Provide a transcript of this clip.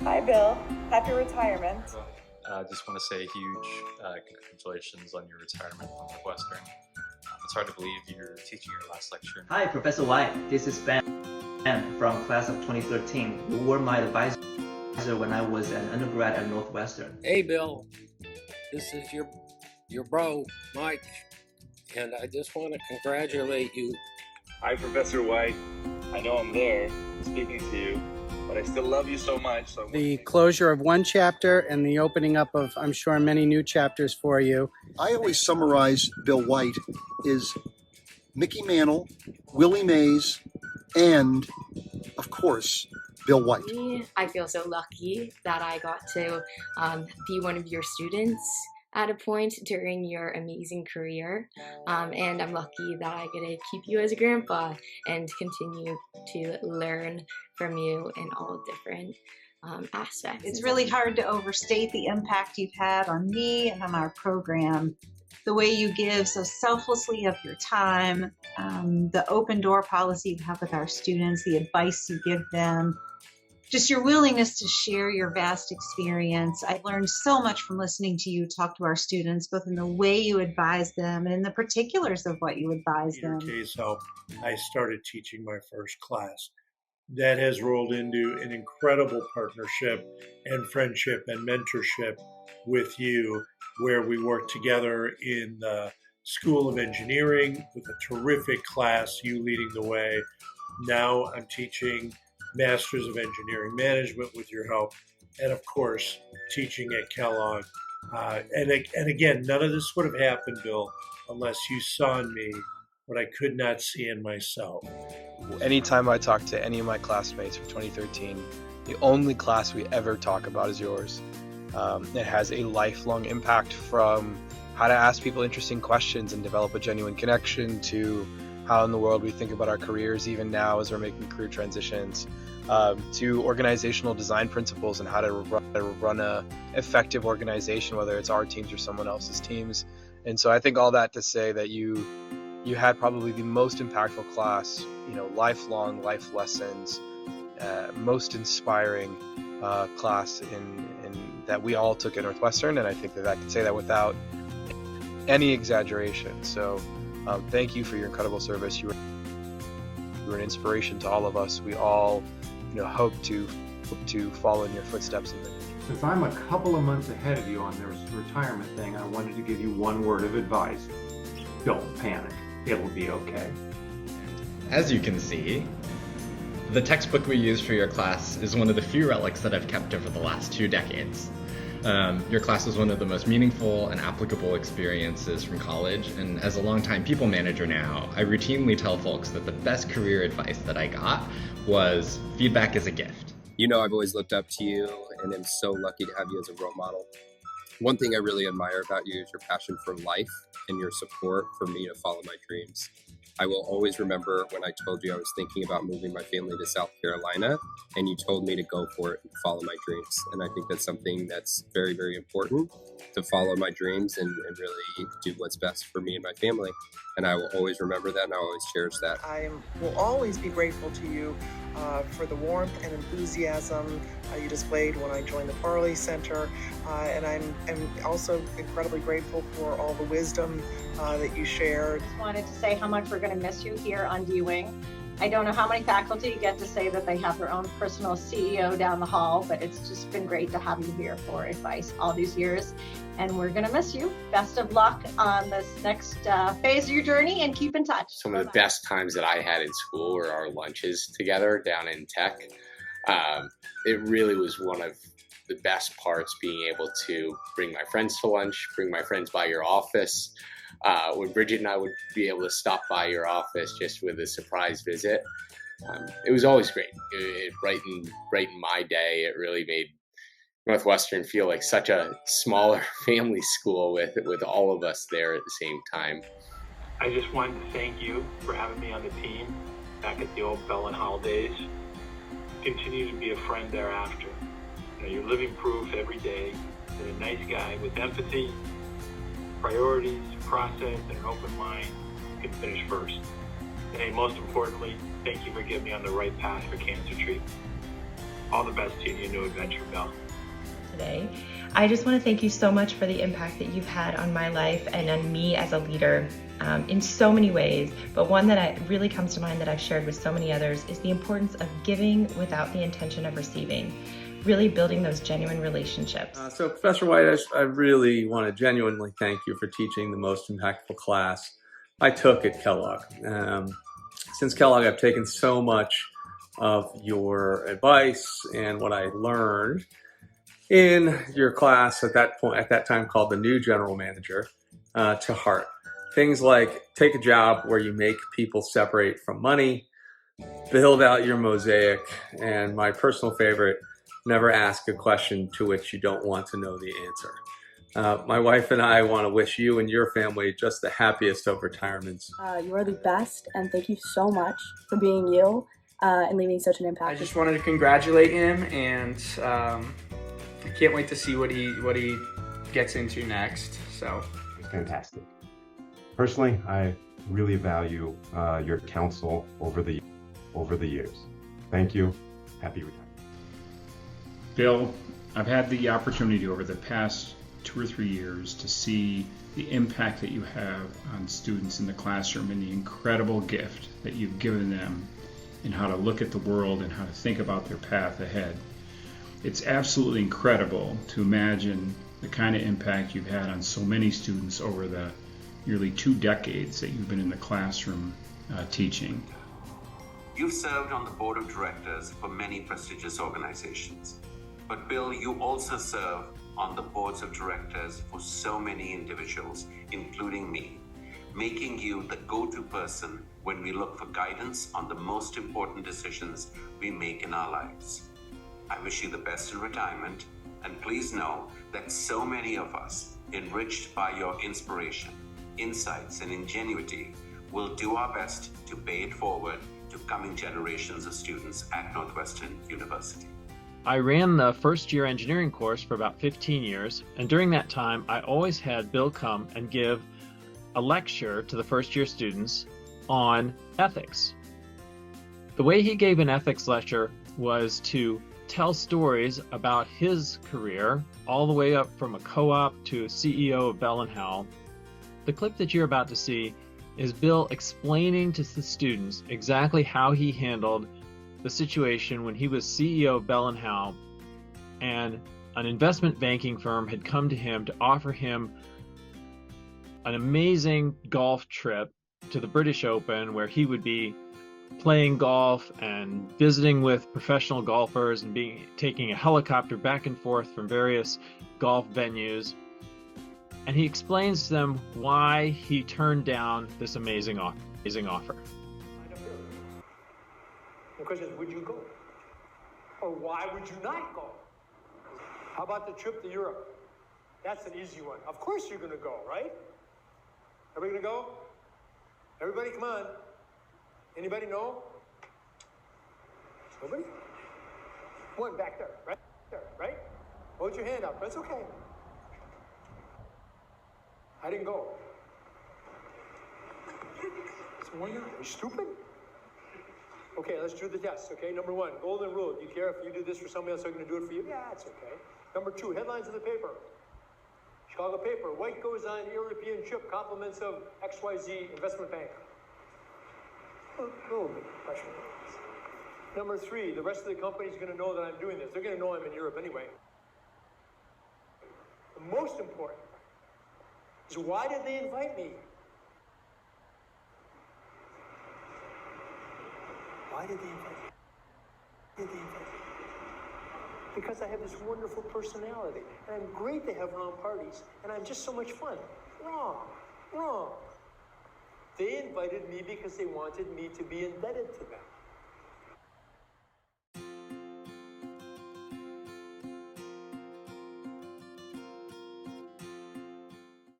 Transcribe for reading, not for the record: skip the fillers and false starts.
Hi, Bill. Happy retirement. I just want to say a huge congratulations on your retirement from Northwestern. It's hard to believe you're teaching your last lecture. Hi, Professor White. This is Ben from class of 2013. You were my advisor when I was an undergrad at Northwestern. Hey, Bill. This is your bro, Mike, and I just want to congratulate you. Hi, Professor White. I know I'm there speaking to you, but I still love you so much. So the closure of one chapter and the opening up of, I'm sure, many new chapters for you. I always summarize Bill White as Mickey Mantle, Willie Mays, and, of course, Bill White. I feel so lucky that I got to be one of your students at a point during your amazing career, and I'm lucky that I get to keep you as a grandpa and continue to learn from you in all different aspects. It's really hard to overstate the impact you've had on me and on our program. The way you give so selflessly of your time, the open door policy you have with our students, the advice you give them, just your willingness to share your vast experience. I've learned so much from listening to you talk to our students, both in the way you advise them and in the particulars of what you advise them. In your case, how I started teaching my first class. That has rolled into an incredible partnership and friendship and mentorship with you, where we work together in the School of Engineering with a terrific class, you leading the way. Now I'm teaching Masters of Engineering Management with your help, and of course, teaching at Kellogg. And again, none of this would have happened, Bill, unless you saw in me what I could not see in myself. Anytime I talk to any of my classmates from 2013, the only class we ever talk about is yours. It has a lifelong impact, from how to ask people interesting questions and develop a genuine connection, to how in the world we think about our careers even now as we're making career transitions, to organizational design principles and how to run a effective organization, whether it's our teams or someone else's teams. And so I think all that to say that you had probably the most impactful class, lifelong life lessons, most inspiring class in that we all took at Northwestern, and I think that I can say that without any exaggeration. So thank you for your incredible service. You were an inspiration to all of us. We all hope to follow in your footsteps. Since I'm a couple of months ahead of you on this retirement thing, I wanted to give you one word of advice. Don't panic. It'll be okay. As you can see, the textbook we use for your class is one of the few relics that I've kept over the last 2 decades. Your class was one of the most meaningful and applicable experiences from college, and as a longtime people manager now, I routinely tell folks that the best career advice that I got was feedback is a gift. I've always looked up to you, and I'm so lucky to have you as a role model. One thing I really admire about you is your passion for life and your support for me to follow my dreams. I will always remember when I told you I was thinking about moving my family to South Carolina, and you told me to go for it and follow my dreams. And I think that's something that's very, very important, to follow my dreams and really do what's best for me and my family. And I will always remember that, and I will always cherish that. I will always be grateful to you for the warmth and enthusiasm you displayed when I joined the Farley Center. And I'm also incredibly grateful for all the wisdom that you shared. I just wanted to say how much we're going to miss you here on D-Wing. I don't know how many faculty get to say that they have their own personal CEO down the hall, but it's just been great to have you here for advice all these years. And we're going to miss you. Best of luck on this next phase of your journey, and keep in touch. Some of the best times that I had in school were our lunches together down in tech. It really was one of the best parts, being able to bring my friends to lunch, bring my friends by your office. When Bridget and I would be able to stop by your office just with a surprise visit. It was always great. It brightened my day. It really made Northwestern feel like such a smaller family school with all of us there at the same time. I just wanted to thank you for having me on the team back at the old Bell and Howell days. Continue to be a friend thereafter. You're living proof every day that a nice guy with empathy, priorities, process, and an open mind can finish first. And most importantly, thank you for getting me on the right path for cancer treatment. All the best to you in your new adventure, Bill. Today, I just want to thank you so much for the impact that you've had on my life and on me as a leader in so many ways. But one that really comes to mind that I've shared with so many others is the importance of giving without the intention of receiving. Really building those genuine relationships. So Professor White, I really want to genuinely thank you for teaching the most impactful class I took at Kellogg. Since Kellogg, I've taken so much of your advice and what I learned in your class at that time called the new general manager to heart. Things like take a job where you make people separate from money, build out your mosaic, and my personal favorite, never ask a question to which you don't want to know the answer. My wife and I want to wish you and your family just the happiest of retirements. You are the best, and thank you so much for being you and leaving such an impact. I just wanted to congratulate him, and I can't wait to see what he gets into next. So fantastic. Personally, I really value your counsel over the years. Thank you. Happy retirement. Bill, I've had the opportunity over the past 2 or 3 years to see the impact that you have on students in the classroom and the incredible gift that you've given them in how to look at the world and how to think about their path ahead. It's absolutely incredible to imagine the kind of impact you've had on so many students over the nearly 2 decades that you've been in the classroom teaching. You've served on the board of directors for many prestigious organizations. But Bill, you also serve on the boards of directors for so many individuals, including me, making you the go-to person when we look for guidance on the most important decisions we make in our lives. I wish you the best in retirement, and please know that so many of us, enriched by your inspiration, insights, and ingenuity, will do our best to pay it forward to coming generations of students at Northwestern University. I ran the first year engineering course for about 15 years, and during that time I always had Bill come and give a lecture to the first year students on ethics. The way he gave an ethics lecture was to tell stories about his career, all the way up from a co-op to CEO of Bell & Howell. The clip that you're about to see is Bill explaining to the students exactly how he handled the situation when he was CEO of Bell & Howell, and an investment banking firm had come to him to offer him an amazing golf trip to the British Open, where he would be playing golf and visiting with professional golfers and taking a helicopter back and forth from various golf venues. And he explains to them why he turned down this amazing offer. The question is, would you go? Or why would you not go? How about the trip to Europe? That's an easy one. Of course you're going to go, right? Everybody going to go? Everybody, come on. Anybody know? Nobody? One back there, right? There, right? Hold your hand up. That's okay. I didn't go. Are you stupid? Okay, let's do the test, okay? Number 1, golden rule. Do you care if you do this for somebody else? Are going to do it for you? Yeah, it's okay. Number 2, headlines of the paper. Chicago paper. White goes on European trip, compliments of XYZ investment bank. A little bit of pressure. Number 3, the rest of the company is going to know that I'm doing this. They're going to know I'm in Europe anyway. The most important is, why did they invite me? Why did they invite me? Because I have this wonderful personality, and I'm great to have around parties, and I'm just so much fun. Wrong. They invited me because they wanted me to be indebted to them.